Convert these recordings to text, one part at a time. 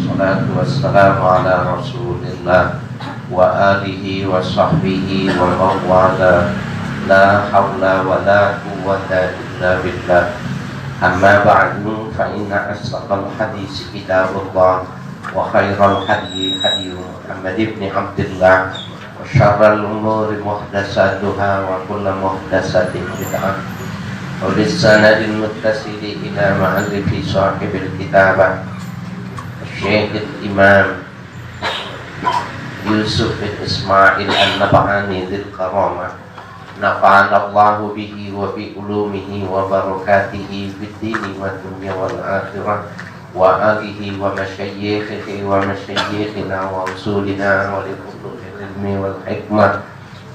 wassalatu wassalamu ala rasulillah wa alihi wa sahbihi wa mawala. La hawla wa la quwwata illa billah. Amma ba'du, fa inna asdaqal hadis kitabullah wa khairal hadi hadi Muhammad ibn Abdullah wa syarral umuri muhdatsatuha wa kullu muhdatsatin bid'ah. Wa bisanadil muttasili ila ma'alifi sahibil kitabah Syekh Imam Yusuf bin Ismail An-Nabhani dzil karamah. Nafa'ana Allahu bihi wa bi ulumihi wa barakatihi fid dini wa dunya wal akhirah wa alihi wa masyayikhihi wa masyayikhina wa usulina wa li kulli ilmi wal hikmah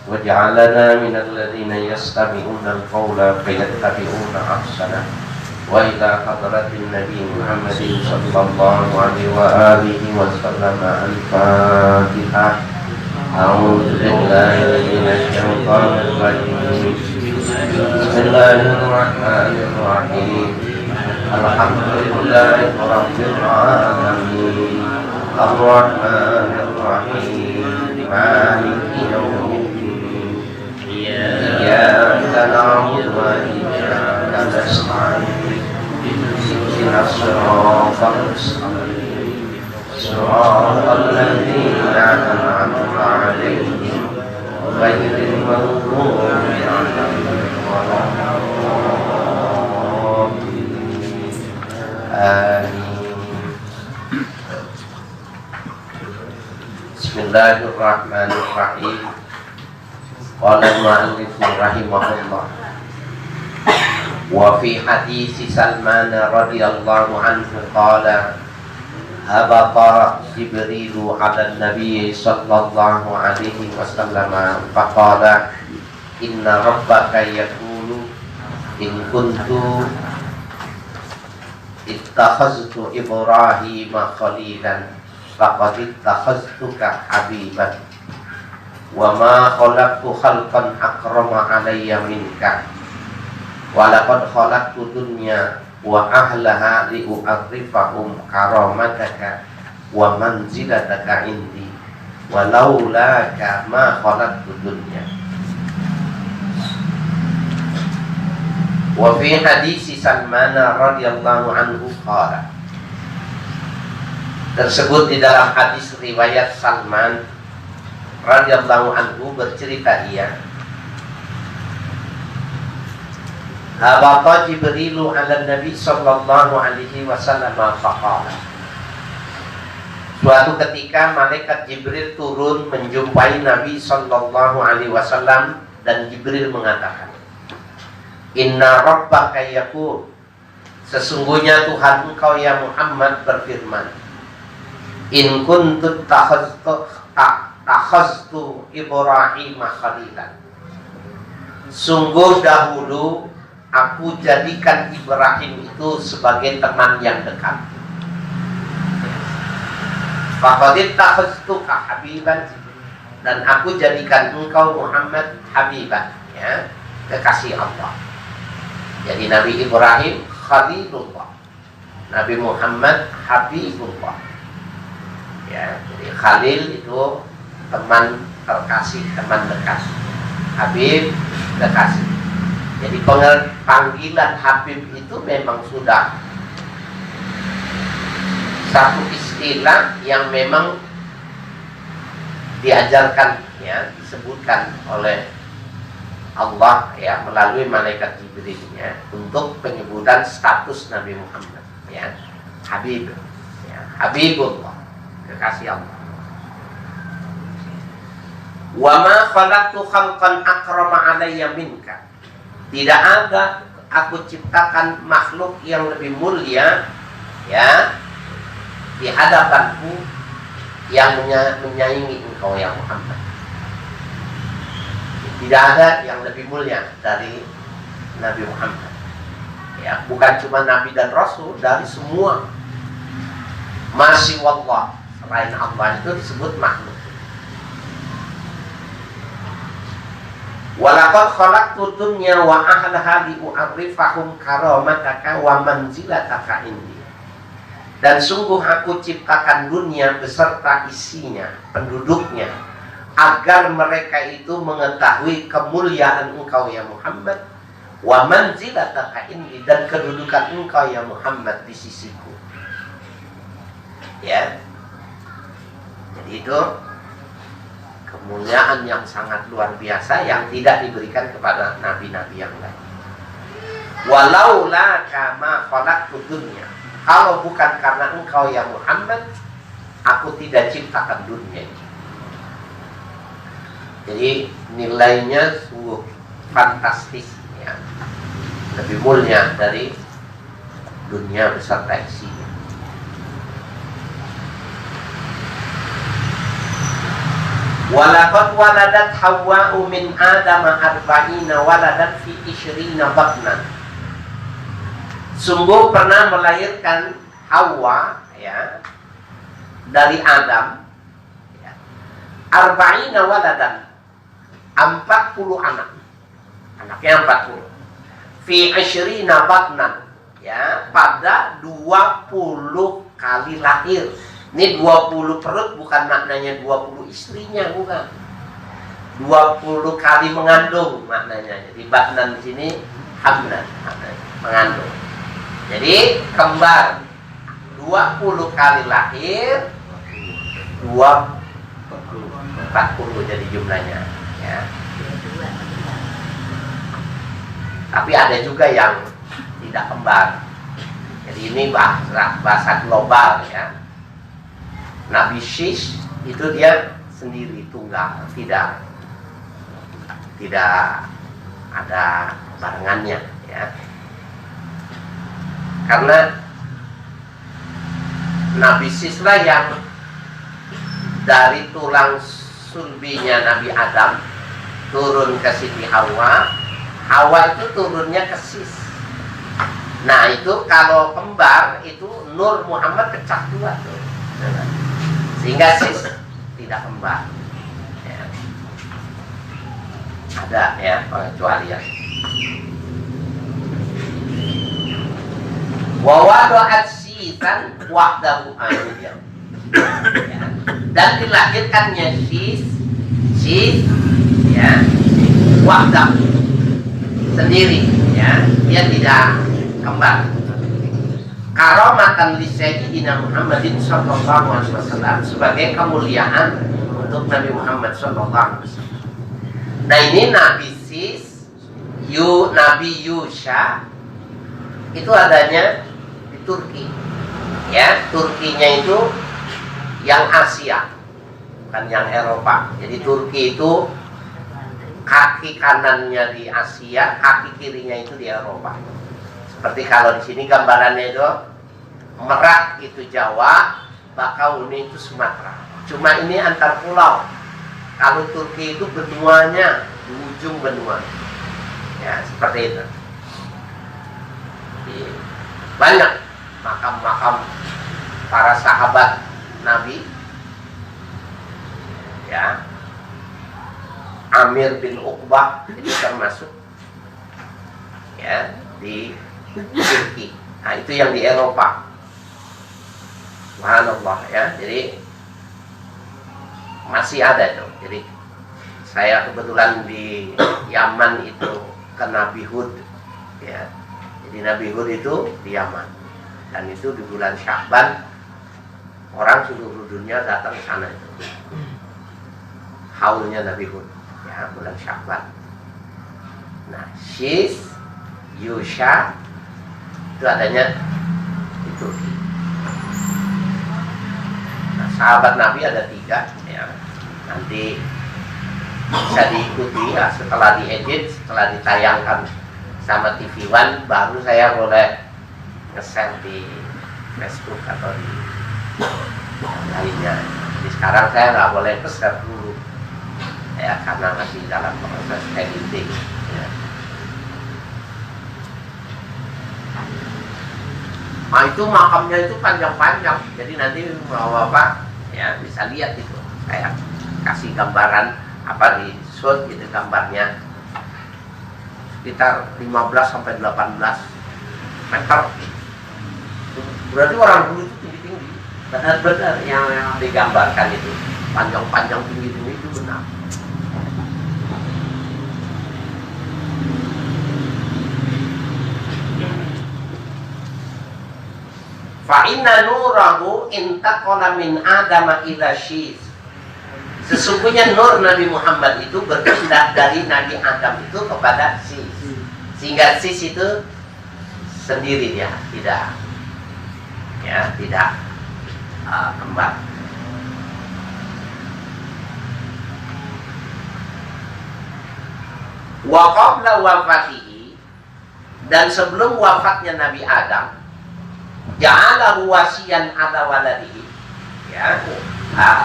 wa ja'alana minal ladzina yastami'una al-qawla fayattabi'una ahsana wa ila hadratin nabi Muhammadin sallallahu alaihi wa alihi wa sallam. Al-Fatihah. A'udzu billahi minasy syaithanir rajim. Bismillahirrahmanirrahim. Alhamdulillahi rabbil alamin. Ar-Rahmanir Rahim. Maliki yaumiddin. Iyyaka na'budu wa iyyaka nasta'in. Ihdinas siratal mustaqim. Siratal ladzina an'amta 'alaihim ghairil maghdubi 'alaihim waladdallin. Amin. Bismillahirrahmanirrahim. Qala al-mu'allif rahimahullah wa fi hadits Salman radhiyallahu anhu qala habata Jibrilu ala Nabi sallallahu alaihi wasallam faqala inna rabbaka yaqulu in kuntu ittakhaztu Ibrahima khalilan faqad ittakhaztuka habiban wa ma khalaqtu khalqan akrama alayya minka wa laqad khalaqtu dunya wa ahlaha li'u'arrifahum karamataka wa manzilataka indi wa laulaka ma khalaqtu dunya. Wa fi hadisi Salman radhiyallahu anhu qala, tersebut di dalam hadis riwayat Salman radhiyallahu anhu bercerita ia, habata Jibrilu ala Nabi sallallahu alaihi wasallam faqala. Suatu ketika malaikat Jibril turun menjumpai Nabi sallallahu alaihi wasallam dan Jibril mengatakan, inna rabbaka yaqul, sesungguhnya Tuhan engkau ya Muhammad berfirman, in kuntu takhaztu Ibrahim khalilan, sungguh dahulu aku jadikan Ibrahim itu sebagai teman yang dekat. Faqad ittakhaztuka habiban, dan aku jadikan engkau Muhammad habiban, ya, kekasih Allah. Jadi Nabi Ibrahim Khalilullah, Nabi Muhammad Habibullah. Ya, jadi Khalil itu teman terkasih, teman dekat. Habib kekasih. Jadi panggilan Habib itu memang sudah satu istilah yang memang diajarkan, ya, disebutkan oleh Allah, ya, melalui malaikat Jibril, ya, untuk penyebutan status Nabi Muhammad, ya, Habib, ya, Habibullah, kekasih Allah. Wa ma khalaqtu khalqan akrama alayya minka, tidak ada aku ciptakan makhluk yang lebih mulia, ya, di hadapanku yang menyaingi engkau ya Muhammad. Tidak ada yang lebih mulia dari Nabi Muhammad, ya, bukan cuma Nabi dan Rasul, dari semua masih wallah selain Allah itu disebut makhluk. Walaqad khalaqtu dunya wa ahlaha li'u'arrifahum karamataka wa manzilataka indi. Dan sungguh aku ciptakan dunia beserta isinya, penduduknya, agar mereka itu mengetahui kemuliaan engkau ya Muhammad, wa manzilataka indi, dan kedudukan engkau ya Muhammad di sisiku. Ya. Jadi itu kemuliaan yang sangat luar biasa yang tidak diberikan kepada nabi-nabi yang lain. Walau la kama khalaqtu dunya, kalau bukan karena engkau ya Muhammad, aku tidak ciptakan dunia ini. Jadi nilainya sungguh fantastis ya. Lebih mulia dari dunia beserta isinya. Walaqad waladat Hawwa'u min Adama arba'ina waladat fi 20 batnan. Sungguh pernah melahirkan Hawa ya dari Adam ya. Arba'ina waladan, 40 anak. Anaknya 40. Fi 20 batnan ya, pada 20 kali lahir. Ini 20 perut bukan maknanya 20 istrinya, bukan. 20 kali mengandung maknanya. Jadi batnan di sini hamlan, mengandung. Jadi kembar 20 kali lahir, 40 jadi jumlahnya ya. Tapi ada juga yang tidak kembar. Jadi ini bahasa global ya. Nabi Syis itu dia sendiri tunggal, tidak ada barengannya ya. Karena Nabi Syis lah yang dari tulang sulbinya Nabi Adam turun ke Siti Hawa. Hawa itu turunnya ke Syis. Nah itu kalau kembar itu Nur Muhammad pecah dua tuh. Sehingga Syis tidak kembar ya. Ada ya pengecualian. Wa wada'at Syisan wahdahu ya. Dan dilahirkannya Syis ya wahdahu sendiri ya, dia tidak kembar. Karamatan li Sayyidina Muhammadin sallallahu alaihi wasallam, sebagai kemuliaan untuk Nabi Muhammad sallallahu alaihi wasallam. Nah ini Nabi Syis, Nabi Yusha itu adanya di Turki. Ya, Turkinya itu yang Asia, bukan yang Eropa. Jadi Turki itu kaki kanannya di Asia, kaki kirinya itu di Eropa. Seperti kalau di sini gambarannya itu Merak itu Jawa, Bakauni itu Sumatera. Cuma ini antar pulau. Kalau Turki itu benuanya di ujung benua. Ya, seperti itu. Jadi, banyak makam-makam para sahabat Nabi. Ya. Amir bin Uqbah itu termasuk ya di Turki. Nah itu yang di Eropa. Subhanallah ya. Jadi masih ada tuh. Jadi saya kebetulan di Yaman itu ke Nabi Hud ya. Jadi Nabi Hud itu di Yaman. Dan itu di bulan Sya'ban orang seluruh dunia datang ke sana itu. Haulnya Nabi Hud ya, bulan Sya'ban. Nah, Syis, Yusha itu adanya di Turki. Nah, sahabat Nabi ada 3 ya. Nanti bisa diikuti ya, setelah diedit, setelah ditayangkan sama TV One, baru saya boleh nge-share di Facebook atau di lainnya. Jadi sekarang saya nggak boleh nge-share dulu ya, karena masih dalam proses editing ya. Nah itu makamnya itu panjang-panjang, jadi nanti bapak ya bisa lihat itu. Saya kasih gambaran apa di shoot gitu gambarnya, sekitar 15 sampai 18 meter. Berarti orang dulu itu Benar-benar yang digambarkan itu panjang-panjang tinggi-tinggi itu benar. Fa inna nurahu intaqala min Adam ila Syis. Sesungguhnya nur Nabi Muhammad itu berpindah dari Nabi Adam itu kepada Sis. Sehingga Sis itu sendiri dia, tidak kembar. Wa qabla wafatihi, dan sebelum wafatnya Nabi Adam, ja'alahu wasiyan ala waladihi, ya,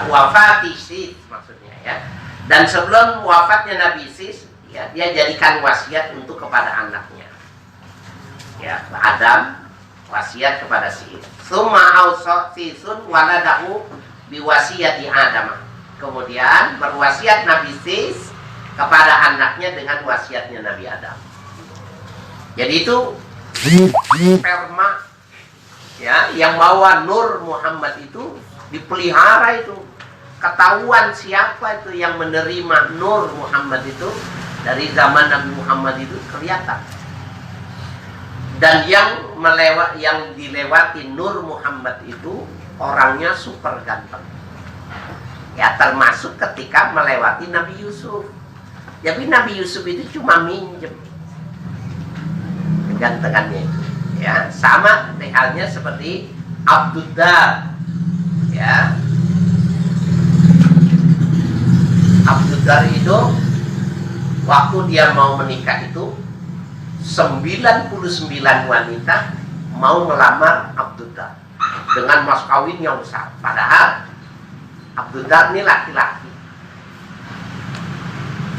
wafati Sis maksudnya, ya. Dan sebelum wafatnya Nabi Sis, ya, dia jadikan wasiat untuk kepada anaknya, ya, Adam, wasiat kepada Sis. Summa awsa Sisun waladahu biwasiyati Adam. Kemudian berwasiat Nabi Sis kepada anaknya dengan wasiatnya Nabi Adam. Jadi itu sperma, ya, yang bawa nur Muhammad itu dipelihara itu. Ketahuan siapa itu yang menerima nur Muhammad itu dari zaman Nabi Muhammad itu kelihatan. Dan yang dilewati nur Muhammad itu orangnya super ganteng. Ya, termasuk ketika melewati Nabi Yusuf. Jadi Nabi Yusuf itu cuma minjem kegantengannya itu. Ya, sama halnya seperti Abdullah, ya. Abdullah itu waktu dia mau menikah itu 99 wanita mau melamar Abdullah dengan mas kawin yang besar. Padahal Abdullah ini laki-laki.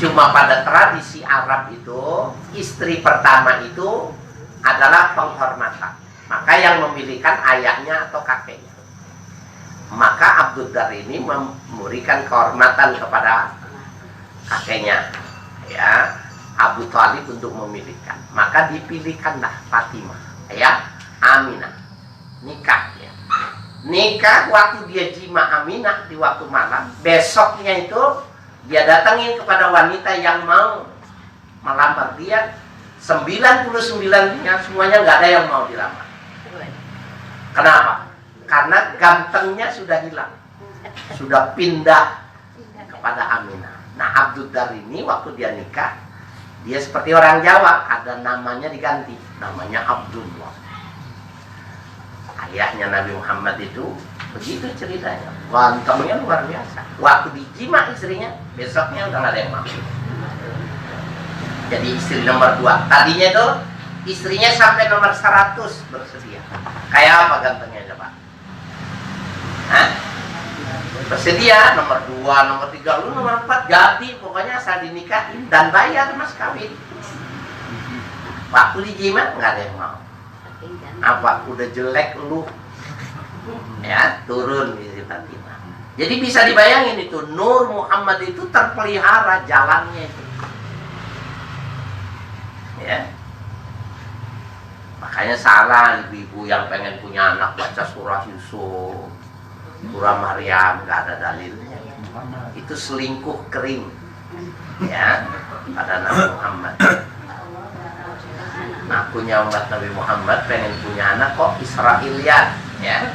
Cuma pada tradisi Arab itu istri pertama itu adalah penghormatan. Maka yang memilihkan ayahnya atau kakeknya. Maka Abdullah ini memberikan kehormatan kepada kakeknya, ya, Abu Thalib untuk memilihkan. Maka dipilihkanlah Fatimah, ya, Aminah, nikah, ya. Nikah waktu dia jima Aminah di waktu malam. Besoknya itu dia datangin kepada wanita yang mau melamar dia. 99-nya semuanya nggak ada yang mau dilamar. Kenapa? Karena gantengnya sudah hilang, sudah pindah kepada Aminah. Nah, Abdullah ini waktu dia nikah, dia seperti orang Jawa, ada namanya diganti, namanya Abdullah. Ayahnya Nabi Muhammad itu begitu ceritanya, gantengnya luar biasa. Waktu dijima istrinya, besoknya udah nggak ada yang mau. Jadi istri nomor 2. Tadinya itu istrinya sampai nomor 100 bersedia. Kayak apa gantengnya coba? Hah? Bersedia nomor 2, nomor 3, lu nomor 4 jadi pokoknya asal dinikahin dan bayar mas kawin. Waktu dijima nggak ada yang mau. Apa? Udah jelek lu, ya, turun di Fatimah. Jadi bisa dibayangin itu nur Muhammad itu terpelihara jalannya itu. Ya, makanya salah ibu-ibu yang pengen punya anak baca surah Yusuf, surah Maryam, nggak ada dalilnya. Itu selingkuh kering, ya, pada Nabi Muhammad. Nah, punya umat Nabi Muhammad pengen punya anak kok Israeliat, ya.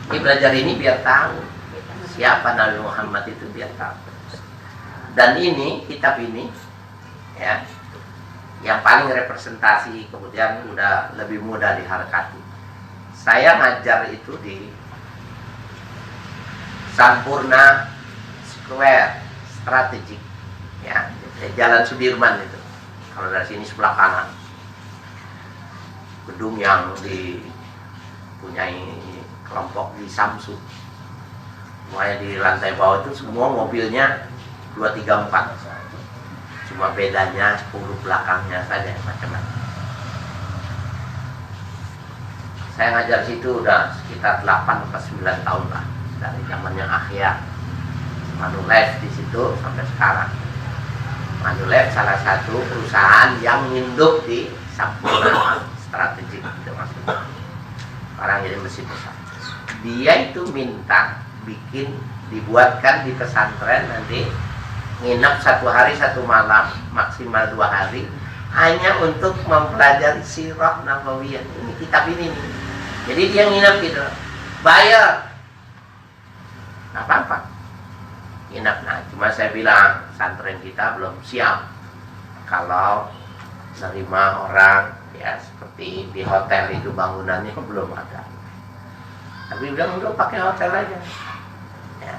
Ini belajar ini biar tahu siapa Nabi Muhammad itu, biar tahu. Dan ini, kitab ini, ya, yang paling representasi, kemudian udah lebih mudah diharkati. Saya ngajar itu di Sampurna Square Strategik, ya, Jalan Sudirman itu. Kalau dari sini sebelah kanan, gedung yang dipunyai kelompok di Samsung. Semuanya di lantai bawah itu semua mobilnya 234, cuma bedanya 10 belakangnya saja macam-macam. Saya ngajar situ udah sekitar 8-9 tahun lah, dari zamannya Akhya Manulife di situ sampai sekarang. Manulife salah satu perusahaan yang nginduk di Sampurna Strategik itu maksudnya. orang jadi masjid besar. Dia itu minta dibuatkan di pesantren, nanti nginap 1 hari 1 malam, maksimal 2 hari, hanya untuk mempelajari sirah nabawiyah. Ini kitab ini nih. Jadi dia nginap gitu, bayar, nggak apa-apa. Nginap. Nah, cuma saya bilang pesantren kita belum siap kalau nerima orang ya seperti di hotel itu, bangunannya belum ada. Tapi bilang udah pakai hotel aja. Ya.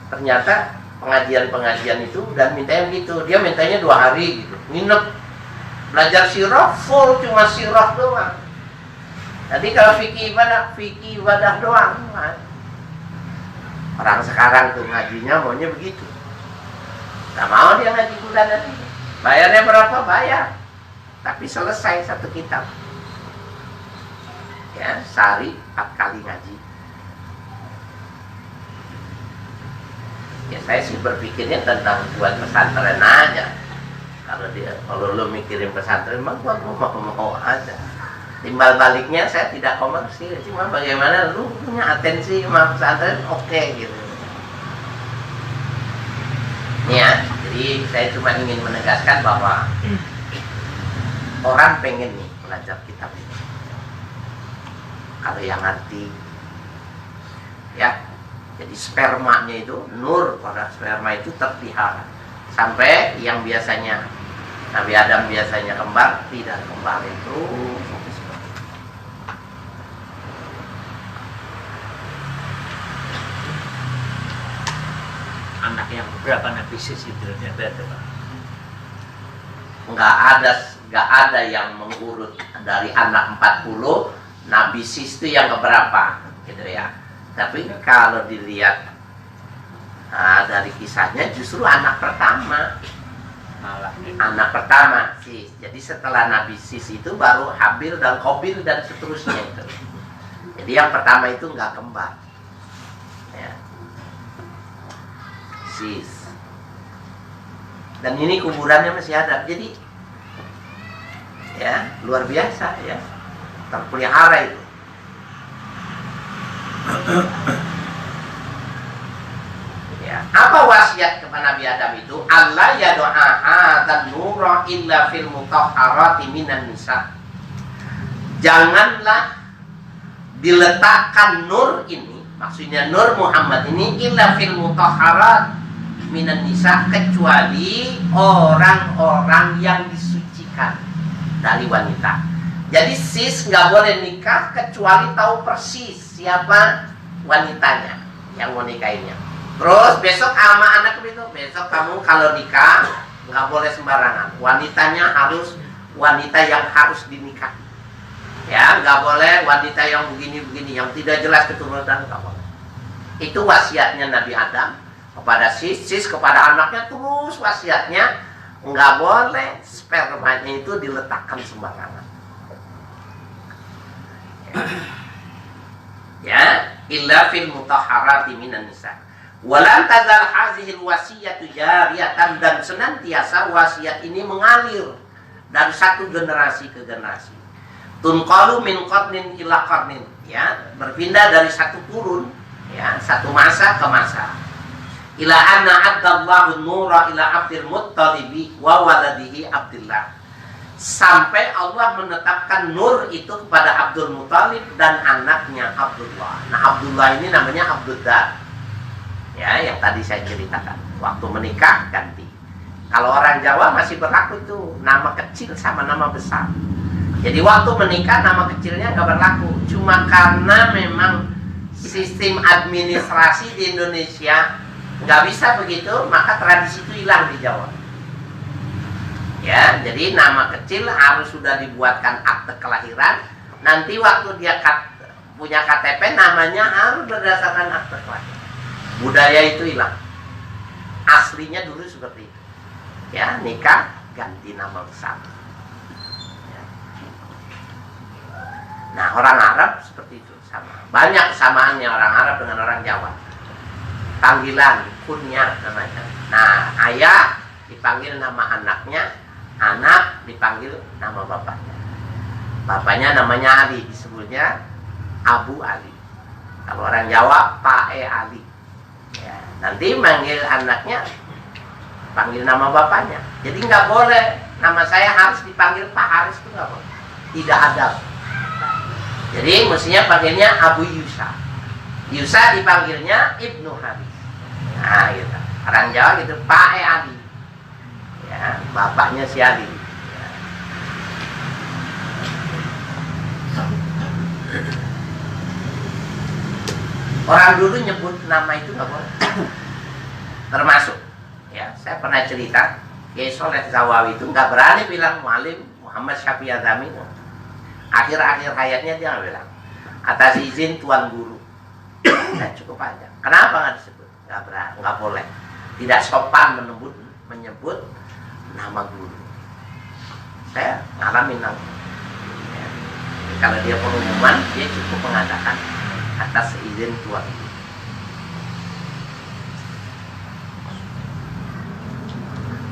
Ternyata pengajian itu dan mintanya begitu. Dia mintanya 2 hari gitu, nginep, belajar sirah full, cuma sirah doang. Jadi kalau fikih ibadah doang. Orang sekarang tuh ngajinya maunya begitu. Gak mau dia ngaji bulanan ini. Bayarnya berapa? Bayar. Tapi selesai 1 kitab. Ya, sehari 4 kali ngaji. Ya saya sih berpikirnya tentang buat pesantren aja. Kalau lu mikirin pesantren, mah gua mau aja. Timbal baliknya saya tidak komersil, cuma bagaimana lu punya atensi sama pesantren, oke gitu. Ya, jadi saya cuma ingin menegaskan bahwa orang pengen nih belajar kitab ini. Kalau yang ngerti, ya, jadi spermanya itu, nur pada sperma itu terpelihara. Sampai yang biasanya Nabi Adam biasanya kembar, tidak kembar itu. Anak yang berapa Nabi Sis itu ternyata ada, Pak? Nggak ada yang mengurut dari anak 40, Nabi Sis itu yang keberapa gitu ya. Tapi kalau dilihat dari kisahnya justru anak pertama. Anak pertama Sis. Jadi setelah Nabi Sis itu baru Habil dan Qabil dan seterusnya itu. Jadi yang pertama itu nggak kembar. Ya. Sis. Dan ini kuburannya masih ada. Jadi ya luar biasa ya, terpelihara itu. Ya, apa wasiat kepada Nabi Adam itu? Allah ya doa dan nura illa fil mutahharati minan nisa. Janganlah diletakkan nur ini, maksudnya nur Muhammad ini, illa fil mutahharat minan nisa, kecuali orang-orang yang disucikan dari wanita. Jadi sis nggak boleh nikah kecuali tahu persis siapa wanitanya yang mau nikahinnya. Terus besok sama anak itu, besok kamu kalau nikah nggak boleh sembarangan. Wanitanya harus wanita yang harus dinikah. Ya, nggak boleh wanita yang begini-begini, yang tidak jelas keturunan, nggak boleh. Itu wasiatnya Nabi Adam kepada sis kepada anaknya, terus wasiatnya nggak boleh spermanya itu diletakkan sembarangan. Ya, illa fil mutahharati minan nisa. Walan tazal hazihil wasiyatu jariyatan, dan senantiasa wasiat ini mengalir dari satu generasi ke generasi. Tunqalu min qarnin ila qarnin, ya, berpindah dari satu kurun, ya, satu masa ke masa. Ila anna addallahu nura ila Abdul Muttalibi wa waladihi Abdullah. Sampai Allah menetapkan nur itu kepada Abdul Muttalib dan anaknya Abdullah. Nah, Abdullah ini namanya Abdullah. Ya, yang tadi saya ceritakan. Waktu menikah ganti. Kalau orang Jawa masih berlaku itu nama kecil sama nama besar. Jadi waktu menikah nama kecilnya nggak berlaku. Cuma karena memang sistem administrasi di Indonesia nggak bisa begitu, maka tradisi itu hilang di Jawa. Ya, jadi nama kecil harus sudah dibuatkan akte kelahiran. Nanti waktu dia punya KTP, namanya harus berdasarkan akte kelahiran. Budaya itu hilang. Aslinya dulu seperti itu. Ya, nikah ganti nama besar. Ya. Nah, orang Arab seperti itu sama. Banyak kesamaannya orang Arab dengan orang Jawa. Panggilan kunyah namanya. Nah, ayah dipanggil nama anaknya, anak dipanggil nama bapaknya. Bapaknya namanya Ali, disebutnya Abu Ali. Kalau orang Jawa, Pak Ali. Ya, nanti manggil anaknya, panggil nama bapaknya. Jadi nggak boleh nama saya harus dipanggil Pak Haris, itu nggak boleh. Tidak ada. Jadi mestinya panggilnya Abu Yusa. Yusa dipanggilnya Ibnu Haris. Nah gitu. Orang Jawa gitu, Pak Ali. Ya, bapaknya si Ali. Ya. Orang dulu nyebut nama itu nggak boleh. Termasuk, ya saya pernah cerita, Kiai Soleh Zawawi itu nggak berani bilang Muallim Muhammad Syafi'i Azami. Akhir-akhir hayatnya dia nggak bilang, atas izin Tuan Guru. Nah, cukup aja. Kenapa nggak disebut? Nggak berani, nggak boleh. Tidak sopan menyebut nama guru. Saya ngalamin namanya. Ya. Kalau dia pengumuman, dia cukup mengatakan atas izin Tuhan.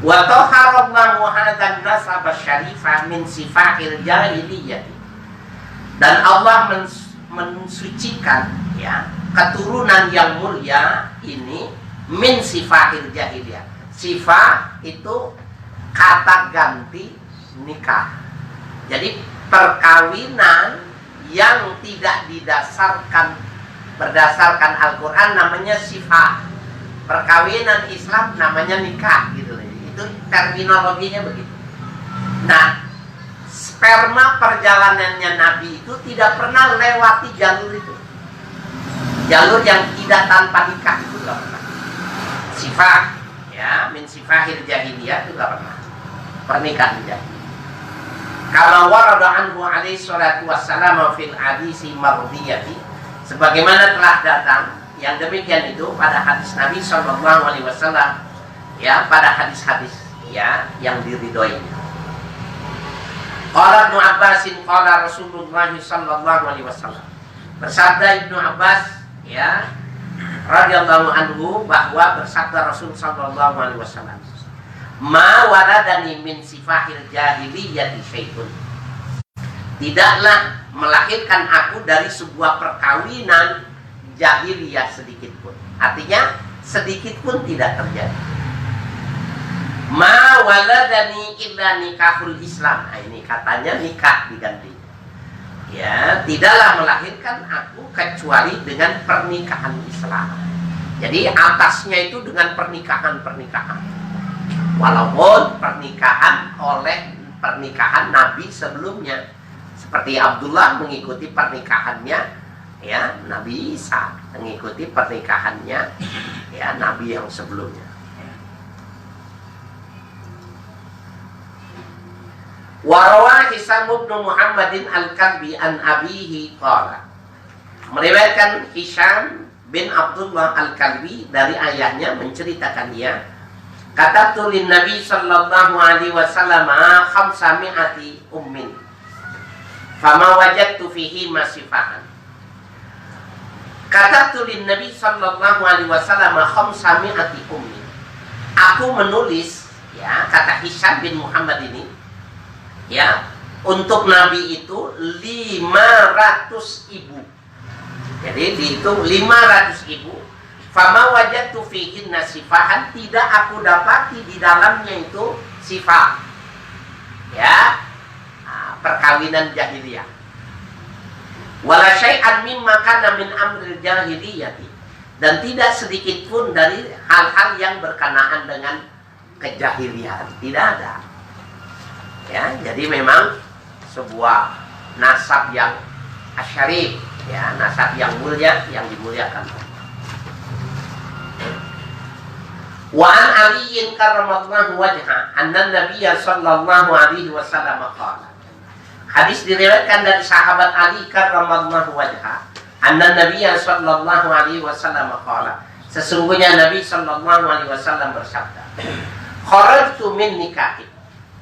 Wa taharallahu hadzal nasab syarifah min sifahil jahiliyah. Dan Allah mensucikan ya keturunan yang mulia ini min sifahil jahiliyah. Sifah itu kata ganti nikah. Jadi perkawinan yang tidak berdasarkan Al-Quran namanya sifah. Perkawinan Islam namanya nikah gitu. Itu terminologinya begitu. Nah, sperma perjalanannya Nabi itu tidak pernah lewati jalur itu. Jalur yang tidak tanpa nikah itu tidak pernah. Sifah, ya, min sifahil jahiliyah itu tidak pernah. Pernikahan jahiliyah. Kama warada anhu alaihi salatu wassalam fil hadisi mardiyati, sebagaimana telah datang yang demikian itu pada hadis Nabi sallallahu alaihi wasallam, ya, pada hadis-hadis ya yang diridhoi. Qala Ibnu Abbasin qala Rasulullah sallallahu alaihi wasallam. Bersabda Ibnu Abbas ya radhiyallahu anhu bahwa bersabda Rasul sallallahu alaihi wasallam, ma waradani min sifahil jahiliyati syai'un. Tidaklah melahirkan aku dari sebuah perkawinan jahiliyah sedikit pun. Artinya sedikit pun tidak terjadi. Ma waladani illa nikahul Islam. Nah, ini katanya nikah diganti. Ya, tidaklah melahirkan aku kecuali dengan pernikahan Islam. Jadi atasnya itu dengan pernikahan-pernikahan. Walaupun pernikahan oleh pernikahan Nabi sebelumnya, seperti Abdullah mengikuti pernikahannya ya Nabi Isa, mengikuti pernikahannya ya Nabi yang sebelumnya. Warawah Hisam bin Muhammadin al-Kalbi an abihi qala. Meriwayatkan Hisham bin Abdullah al-Kalbi dari ayahnya menceritakan dia, kata tulin Nabi sallallahu alaihi wasallam khamsami'ati ummin fama wajadtu fihi masifahan. Kata tulin Nabi sallallahu alaihi wasallam khamsami'ati ummin. Aku menulis ya, kata Hisham bin Muhammad ini ya, untuk Nabi itu 500 ibu. Jadi dihitung 500 ibu. Fama wajadtu fihin nasifahan, tidak aku dapati di dalamnya itu sifat. Ya, perkawinan jahiliyah. Wala syai'an mimma kana min amril jahiliyati, dan tidak sedikit pun dari hal-hal yang berkenaan dengan kejahilian, tidak ada. Ya, jadi memang sebuah nasab yang asyarif, ya, nasab yang mulia, yang dimuliakan. Wa an Aliin karramallahu wajha anna Nabiyya sallallahu alaihi wasallam qala. Hadis diriwayatkan dari sahabat Ali karramallahu wajha anna Nabiyya sallallahu alaihi wasallam qala. Sesungguhnya Nabi sallallahu alaihi wasallam bersabda, kharajtu min nikahin.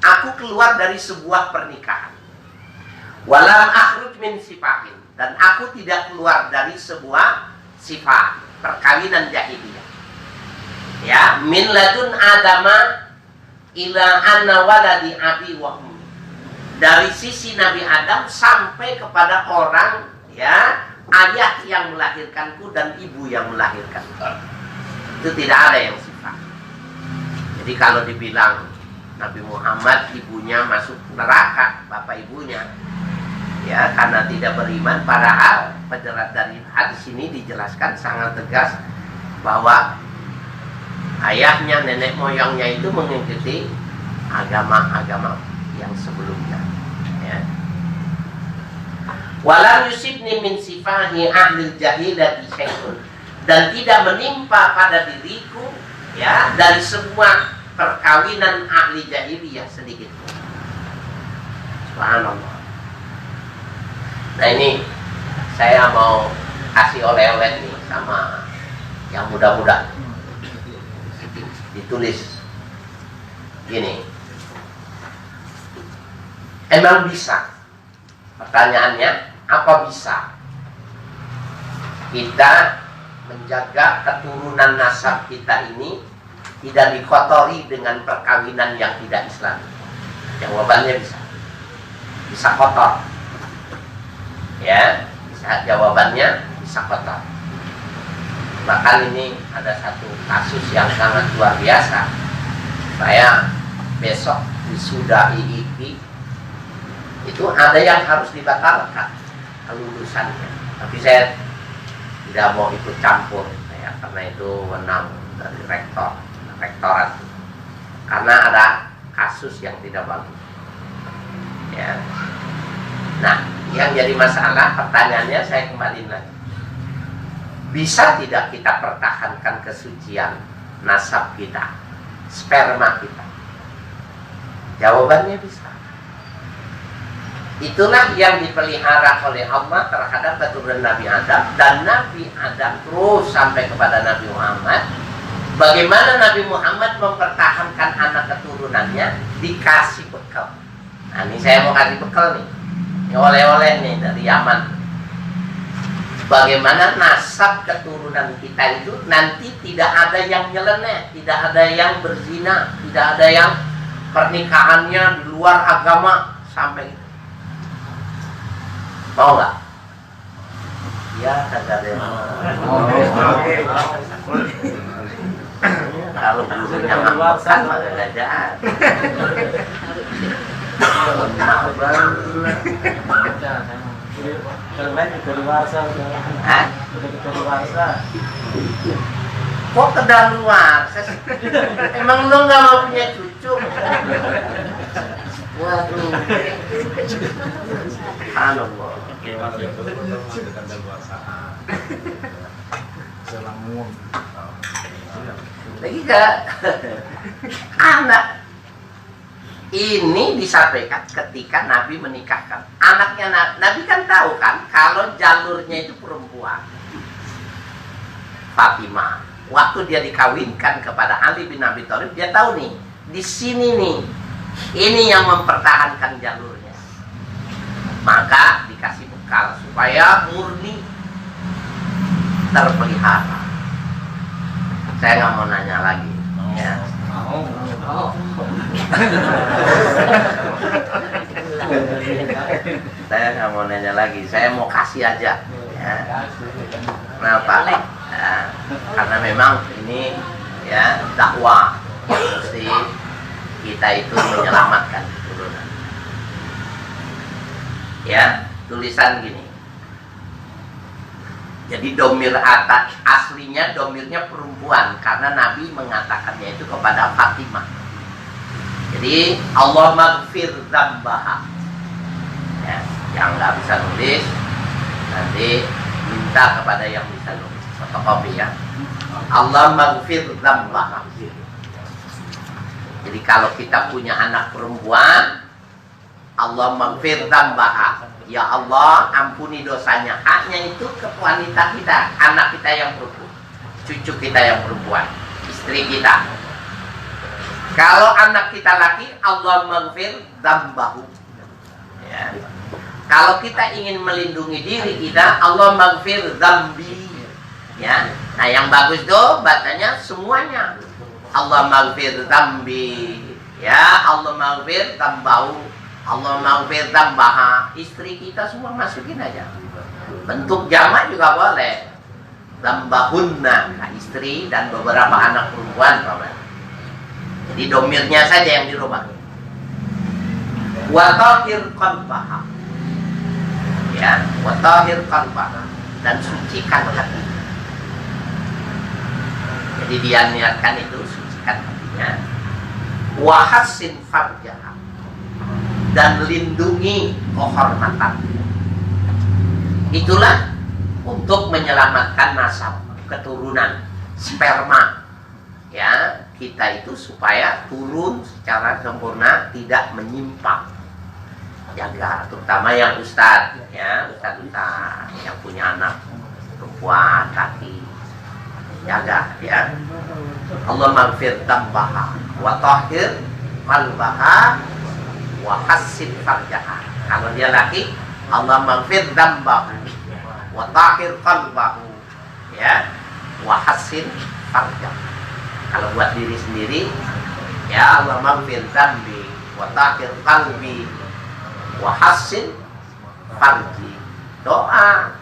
Aku keluar dari sebuah pernikahan. Walam akhruj min sifahin, dan aku tidak keluar dari sebuah sifat perkawinan jahiliyah. Ya, min ladun adama ila anna waladi abi wa ummi. Dari sisi Nabi Adam sampai kepada orang ya ayah yang melahirkanku dan ibu yang melahirkanku. Itu tidak ada yang sifat. Jadi kalau dibilang Nabi Muhammad ibunya masuk neraka, bapak ibunya, ya karena tidak beriman, padahal penjelas dari hadis ini dijelaskan sangat tegas bahwa ayahnya, nenek moyangnya itu mengikuti agama-agama yang sebelumnya. Ya. Walam yusibni min sifahi ahli jahilati syai'un, dan tidak menimpa pada diriku ya dari semua perkawinan ahli jahiliyah sedikit pun. Subhanallah. Nah ini saya mau kasih oleh-oleh nih sama yang muda-muda. Ditulis gini, emang bisa? Pertanyaannya, apa bisa kita menjaga keturunan nasab kita ini tidak dikotori dengan perkawinan yang tidak Islam? Jawabannya bisa. Bisa kotor. Ya, bisa, jawabannya bisa kotor. Bahkan ini ada satu kasus yang sangat luar biasa. Saya besok wisuda IIP, itu ada yang harus dibatalkan kelulusannya. Tapi saya tidak mau ikut campur ya, karena itu wewenang dari rektorat. Karena ada kasus yang tidak bagus. Ya. Nah, yang jadi masalah pertanyaannya saya kembali lagi. Bisa tidak kita pertahankan kesucian nasab kita, sperma kita? Jawabannya bisa. Itulah yang dipelihara oleh Allah terhadap keturunan Nabi Adam, dan Nabi Adam terus sampai kepada Nabi Muhammad. Bagaimana Nabi Muhammad mempertahankan anak keturunannya? Dikasih bekal. Nah ini saya mau kasih bekal nih, ini oleh-oleh nih dari Yaman. Bagaimana nasab keturunan kita itu nanti tidak ada yang nyeleneh, tidak ada yang berzina, tidak ada yang pernikahannya di luar agama sampai itu. Mau nggak? Ya, kagak ada yang mau. Kalau gurunya ngambekkan mah gak jadi. Hah? Kok kedaluarsa sih? Emang lu gak mau punya cucu? Waduh. Subhanallah. Lagi gak? Anak ini disampaikan ketika Nabi menikahkan anaknya. Nabi kan tahu kan kalau jalurnya itu perempuan, Fatimah. Waktu dia dikawinkan kepada Ali bin Abi Thalib, dia tahu nih di sini nih, ini yang mempertahankan jalurnya. Maka dikasih bekal supaya murni terpelihara. Saya nggak mau nanya lagi. Ya. Saya nggak mau nanya lagi. Saya mau kasih aja. Ya. Kenapa? Ya, karena memang ini ya dakwah, mesti kita itu menyelamatkan keturunan. Ya, tulisan gini. Jadi domir atas aslinya domirnya perempuan karena Nabi mengatakannya itu kepada Fatimah. Jadi Allah maghfir dzambaha. Ya, yang nggak bisa nulis nanti minta kepada yang bisa nulis fotokopi ya. Allah maghfir dzambaha. Jadi kalau kita punya anak perempuan, Allah maghfir dzambaha. Ya Allah, ampuni dosanya. Haknya itu ke wanita kita, anak kita yang perempuan, cucu kita yang perempuan, istri kita. Kalau anak kita laki, Allah maghfir dzambahu. Ya. Kalau kita ingin melindungi diri kita, Allah maghfir dzambi. Ya. Nah, yang bagus tuh bacanya semuanya. Allah maghfir dzambi. Ya, Allah maghfir dzambahu. Allah maghfir dzambaha. Istri kita semua masukin aja. Bentuk jamak juga boleh. Dambahunna, nah, istri dan beberapa anak perempuan. Jadi domirnya saja yang dirubah. Wa tahhir qalbaha. Ya, wa tahhir qalbaha, dan sucikan hati. Jadi dia niatkan itu sucikan hatinya. Wa hassin farjaha, dan lindungi kehormatan. Itulah untuk menyelamatkan nasab, keturunan, sperma. Ya, kita itu supaya turun secara sempurna, tidak menyimpang. Jaga, terutama yang ustadz, ya, ustadz yang punya anak perempuan, laki, jaga, ya. Allah maghfir dambaha wa tahhir qalbaha wa hassin farjaha. Kalau dia laki, Allah maghfir dambahu wa tahhir qalbahu, ya, wa hassin farjaha. Kalau buat diri sendiri, ya, Allah maghfir dambi wa tahhir qalbi wa hassin farji. Doa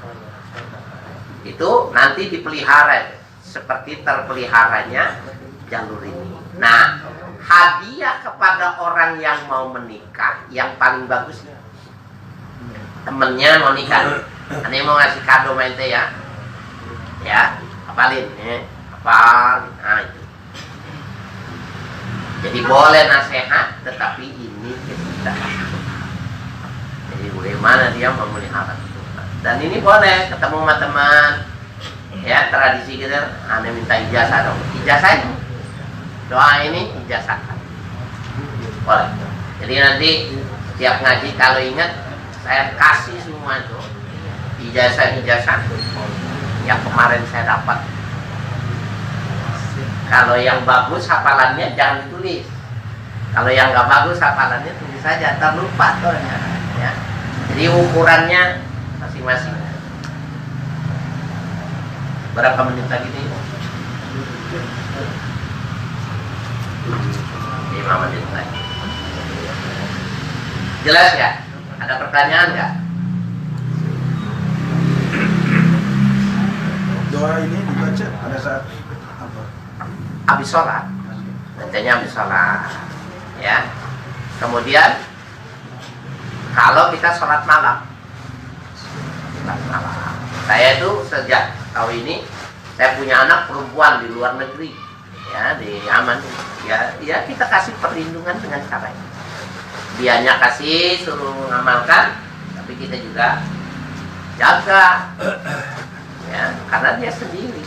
itu nanti dipelihara seperti terpeliharanya jalur ini. Nah, hadiah kepada orang yang mau menikah yang paling bagus, temennya mau nikah, aneh mau ngasih kado main teh, ya, apalin, apalin, nah itu. Jadi boleh nasihat, tetapi ini kita. Jadi bagaimana dia memelihara. Dan ini boleh ketemu sama teman, ya, tradisi kita, aneh minta ijazah dong, ijazah itu. Doa ini ijazah, boleh. Jadi nanti setiap ngaji kalau ingat, saya kasih semua itu ijazah yang kemarin saya dapat. Kalau yang bagus hafalannya jangan ditulis. Kalau yang nggak bagus hafalannya tulis saja, terlupa tuh, ya. Jadi ukurannya masing-masing. Berapa menit lagi nih? 5 menit lagi. Jelas ya? Ada pertanyaan nggak? Doa ini dibaca pada saat apa? Habis sholat. Bacanya habis sholat, ya. Kemudian kalau kita sholat malam, saya itu sejak tahun ini saya punya anak perempuan di luar negeri, ya, di Yaman, ya kita kasih perlindungan dengan cara ini. Dianya kasih, suruh mengamalkan, tapi kita juga jaga, ya, karena dia sendiri,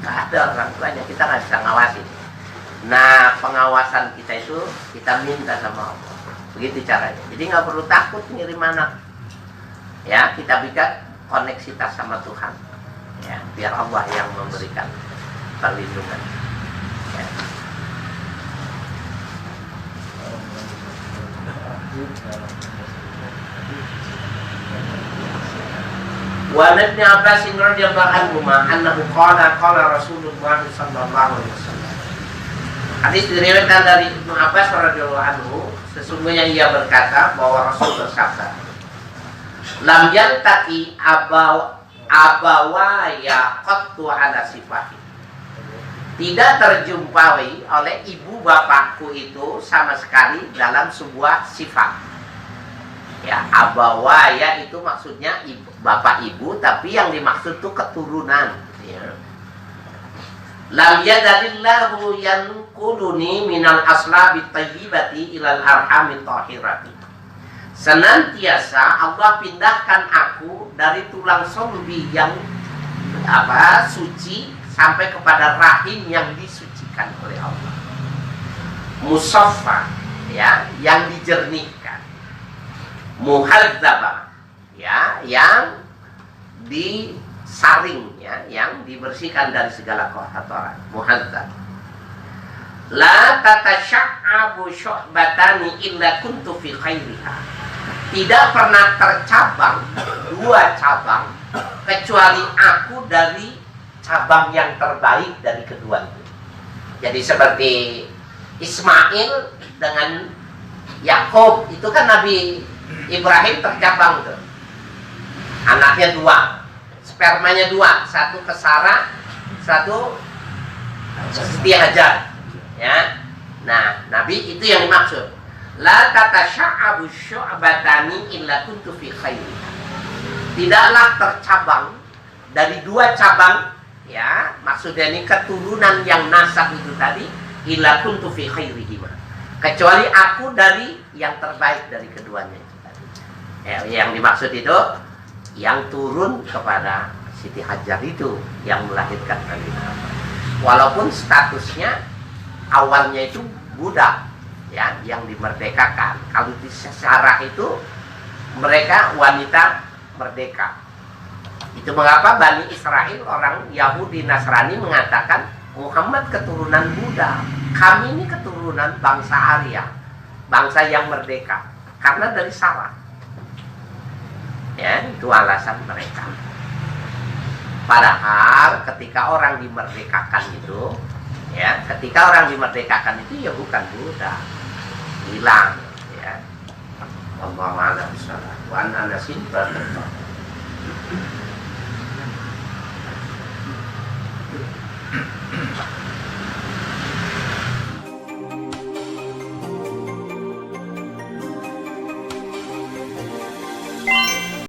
nggak ada orang tuanya, kita nggak bisa ngawasin. Nah, pengawasan kita itu kita minta sama Allah, begitu caranya. Jadi nggak perlu takut ngirim anak, ya, kita bikin koneksitas sama Tuhan, ya, biar Allah yang memberikan perlindungan, ya. Wa Ibnu Abbas radhiyallahu anhu annahu qala Rasulullah sallallahu alaihi wasallam. Hadis diriwayatkan dari Ibnu Abbas radhiyallahu anhu, sesungguhnya ia berkata bahwa Rasul bersabda, lam yantaqi abawaya qattu ala sifati. Tidak terjumpai oleh ibu bapakku itu sama sekali dalam sebuah sifat. Ya, abawaya itu maksudnya ibu, bapak ibu, tapi yang dimaksud itu keturunan, ya. Lam yadalillahu yanquluni minal aslabi thayyibati ilal arhami thahirati. Senantiasa Allah pindahkan aku dari tulang sombi yang suci sampai kepada rahim yang disucikan oleh Allah. Musaffa, ya, yang dijernihkan. Muhadzabah, ya, yang disaring, ya, yang dibersihkan dari segala kotoran. Muhadzab. La tatasya'abu syu'batani illa kuntu fi khairiha. Tidak pernah tercabang dua cabang kecuali aku dari cabang yang terbaik dari kedua itu. Jadi seperti Ismail dengan Yakub, itu kan Nabi Ibrahim tercabang tuh. Anaknya dua, spermanya dua, satu ke Sarah, satu Siti Hajar. Ya. Nah, Nabi itu yang dimaksud. La tatasya'abu syu'batani illa kuntu fi khairi. Tidaklah tercabang dari dua cabang, ya, maksudnya ini keturunan yang nasab itu tadi, illa kuntu fi khairihima. Kecuali aku dari yang terbaik dari keduanya itu tadi. Ya, yang dimaksud itu yang turun kepada Siti Hajar itu yang melahirkan Nabi Muhammad. Walaupun statusnya awalnya itu budak, ya, yang dimerdekakan. Kalau di Sarah itu mereka wanita merdeka. Itu mengapa Bani Israel, orang Yahudi Nasrani mengatakan Muhammad keturunan Buddha. Kami ini keturunan bangsa Arya, bangsa yang merdeka, karena dari Sarah. Ya, itu alasan mereka. Padahal ketika orang dimerdekakan itu, ya, ketika orang dimerdekakan itu ya bukan Buddha, hilang, ya. Wallahu a'lam bishawab. Wa an Anasin radhiyallahu